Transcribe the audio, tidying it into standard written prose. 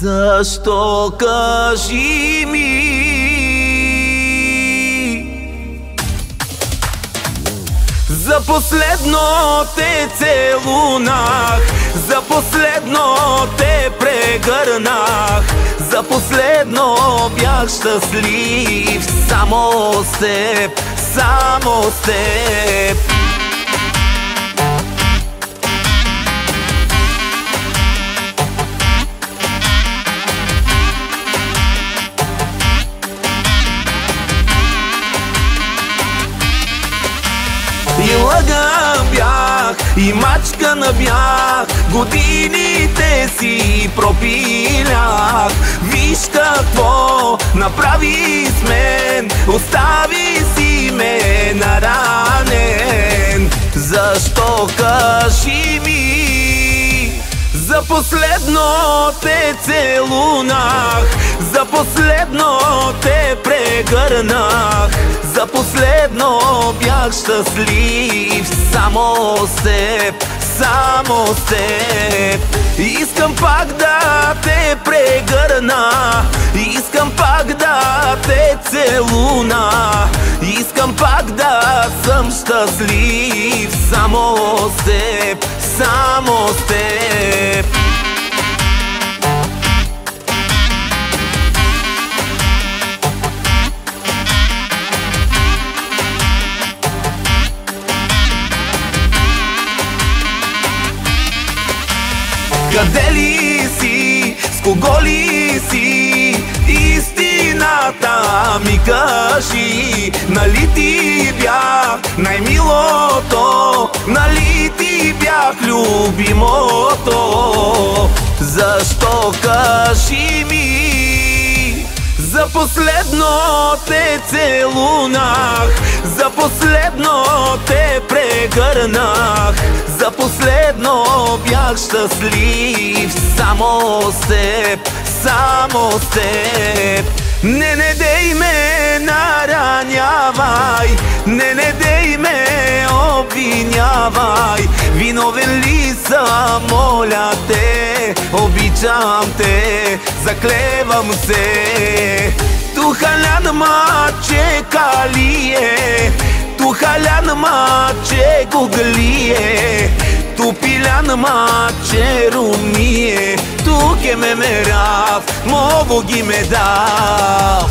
Защо, кажи ми? За последно те целунах, за последно те прегърнах, за последно бях щастлив само с теб, само с теб. И лъган бях, и мачкан бях, годините си пропилях. Виж какво направи с мен, остави си ме наранен. Защо, кажи ми? За последно те целунах, за последно те прегърнах, за последно бях щастлив само с теб, само с теб. Искам пак да те прегърна, искам пак да те целуна, искам пак да съм щастлив само с теб, само с теб. Къде ли си, с кого ли си, истината ми кажи. Нали ти бях най-милото, нали ти бях любимото? Защо, кажи ми? За последно те целунах, за последно те прегърнах, за последно бях щастлив само с теб, само с теб. Не дей ме наранявай, не дей ме обвинявай. Виновен ли съм, моля те, обичам те, заклевам се. Tu halan ma ce calie, tu halan ma ce guglie, tu pilan ma ce rumie, tu che me merav, mo vogi me dav.